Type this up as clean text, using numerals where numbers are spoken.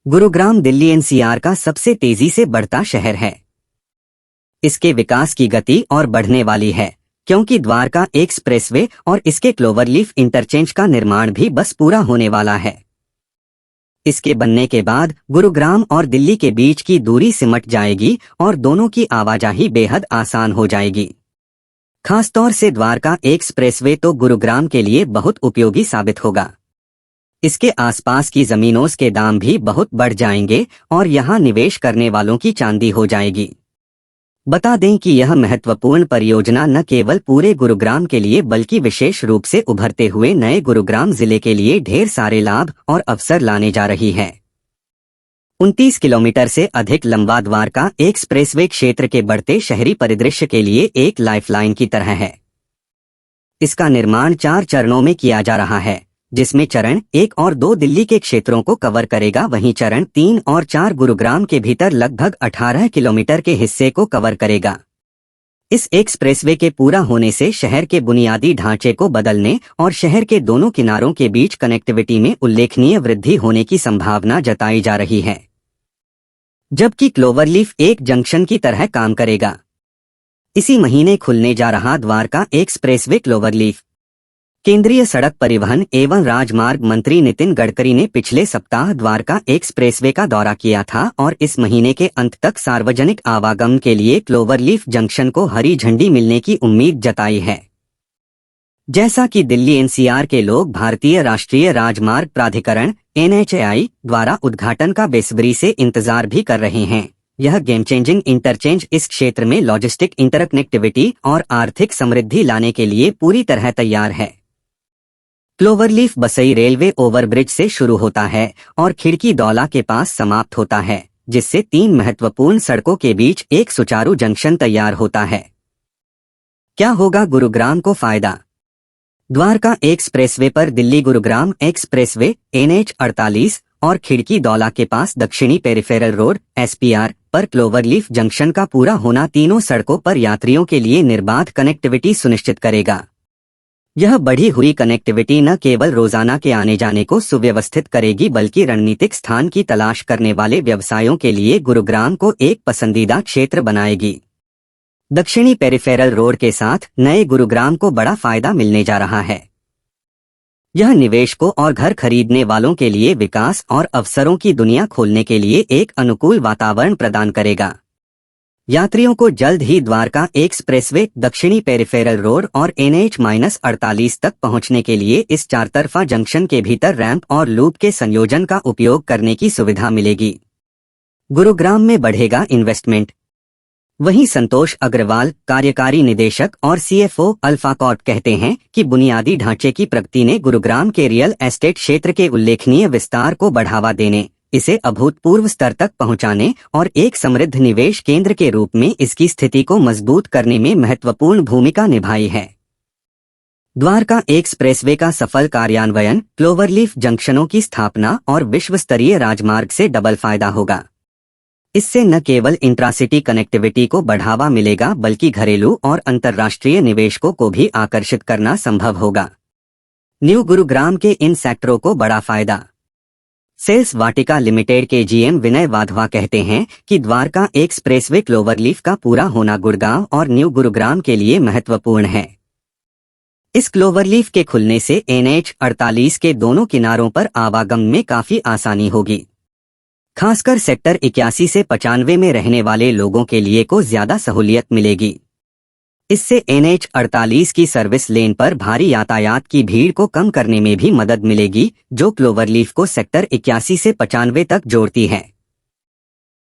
Gurugram Delhi NCR का सबसे तेजी से बढ़ता शहर है। इसके विकास की गति और बढ़ने वाली है क्योंकि द्वारका एक्सप्रेसवे और इसके क्लोवरलीफ इंटरचेंज का निर्माण भी बस पूरा होने वाला है। इसके बनने के बाद गुरुग्राम और दिल्ली के बीच की दूरी सिमट जाएगी और दोनों की आवाजाही बेहद आसान हो जाएगी। खासतौर से द्वारका एक्सप्रेसवे तो गुरुग्राम के लिए बहुत उपयोगी साबित होगा। इसके आसपास की जमीनों के दाम भी बहुत बढ़ जाएंगे और यहां निवेश करने वालों की चांदी हो जाएगी। बता दें कि यह महत्वपूर्ण परियोजना न केवल पूरे गुरुग्राम के लिए बल्कि विशेष रूप से उभरते हुए नए गुरुग्राम जिले के लिए ढेर सारे लाभ और अवसर लाने जा रही है। 29 किलोमीटर से अधिक लंबा द्वारका एक्सप्रेसवे क्षेत्र के बढ़ते शहरी परिदृश्य के लिए एक लाइफलाइन की तरह है। इसका निर्माण 4 चरणों में किया जा रहा है, जिसमें चरण 1 और 2 दिल्ली के क्षेत्रों को कवर करेगा, वहीं चरण 3 और 4 गुरुग्राम के भीतर लगभग 18 किलोमीटर के हिस्से को कवर करेगा। इस एक्सप्रेसवे के पूरा होने से शहर के बुनियादी ढांचे को बदलने और शहर के दोनों किनारों के बीच कनेक्टिविटी में उल्लेखनीय वृद्धि होने की संभावना जताई जा रही है, जबकि क्लोवरलीफ एक जंक्शन की तरह काम करेगा। इसी महीने खुलने जा रहा द्वारका एक्सप्रेसवे क्लोवरलीफ। केंद्रीय सड़क परिवहन एवं राजमार्ग मंत्री नितिन गडकरी ने पिछले सप्ताह द्वारका एक्सप्रेसवे का दौरा किया था और इस महीने के अंत तक सार्वजनिक आवागमन के लिए क्लोवरलीफ जंक्शन को हरी झंडी मिलने की उम्मीद जताई है। जैसा कि दिल्ली एनसीआर के लोग भारतीय राष्ट्रीय राजमार्ग प्राधिकरण NHAI द्वारा उद्घाटन का बेसब्री से इंतजार भी कर रहे हैं। यह गेम चेंजिंग इंटरचेंज इस क्षेत्र में लॉजिस्टिक इंटरकनेक्टिविटी और आर्थिक समृद्धि लाने के लिए पूरी तरह तैयार है। क्लोवरलीफ बसई रेलवे ओवरब्रिज से शुरू होता है और खिड़की दौला के पास समाप्त होता है, जिससे 3 महत्वपूर्ण सड़कों के बीच एक सुचारू जंक्शन तैयार होता है। क्या होगा गुरुग्राम को फायदा? द्वारका एक्सप्रेसवे पर दिल्ली गुरुग्राम एक्सप्रेसवे NH48 और खिड़की दौला के पास दक्षिणी पेरिफेरल रोड SPR पर क्लोवरलीफ जंक्शन का पूरा होना तीनों सड़कों पर यात्रियों के लिए निर्बाध कनेक्टिविटी सुनिश्चित करेगा। यह बढ़ी हुई कनेक्टिविटी न केवल रोजाना के आने जाने को सुव्यवस्थित करेगी बल्कि रणनीतिक स्थान की तलाश करने वाले व्यवसायों के लिए गुरुग्राम को एक पसंदीदा क्षेत्र बनाएगी। दक्षिणी पेरिफेरल रोड के साथ नए गुरुग्राम को बड़ा फायदा मिलने जा रहा है। यह निवेशकों और घर खरीदने वालों के लिए विकास और अवसरों की दुनिया खोलने के लिए एक अनुकूल वातावरण प्रदान करेगा। यात्रियों को जल्द ही द्वारका एक्सप्रेसवे, दक्षिणी पेरिफेरल रोड और NH-48 तक पहुंचने के लिए इस 4 तरफा जंक्शन के भीतर रैंप और लूप के संयोजन का उपयोग करने की सुविधा मिलेगी। गुरुग्राम में बढ़ेगा इन्वेस्टमेंट। वहीं संतोष अग्रवाल, कार्यकारी निदेशक और CFO अल्फाकॉर्प कहते हैं कि बुनियादी ढांचे की प्रगति ने गुरुग्राम के रियल एस्टेट क्षेत्र के उल्लेखनीय विस्तार को बढ़ावा देने, इसे अभूतपूर्व स्तर तक पहुंचाने और एक समृद्ध निवेश केंद्र के रूप में इसकी स्थिति को मजबूत करने में महत्वपूर्ण भूमिका निभाई है। द्वारका एक्सप्रेसवे का सफल कार्यान्वयन, क्लोवरलीफ जंक्शनों की स्थापना और विश्व स्तरीय राजमार्ग से डबल फायदा होगा। इससे न केवल इंट्रासिटी कनेक्टिविटी को बढ़ावा मिलेगा बल्कि घरेलू और अंतर्राष्ट्रीय निवेशकों को भी आकर्षित करना संभव होगा। न्यू गुरुग्राम के इन सेक्टरों को बड़ा फायदा। सेल्स वाटिका लिमिटेड के GM विनय वाधवा कहते हैं कि द्वारका एक्सप्रेसवे क्लोवरलीफ का पूरा होना गुड़गांव और न्यू गुरुग्राम के लिए महत्वपूर्ण है। इस क्लोवरलीफ के खुलने से NH-48 के दोनों किनारों पर आवागमन में काफी आसानी होगी। खासकर सेक्टर 81 से 95 में रहने वाले लोगों के लिए को ज्यादा सहूलियत मिलेगी। इससे NH-48 की सर्विस लेन पर भारी यातायात की भीड़ को कम करने में भी मदद मिलेगी, जो क्लोवरलीफ को सेक्टर 81 से 95 तक जोड़ती है।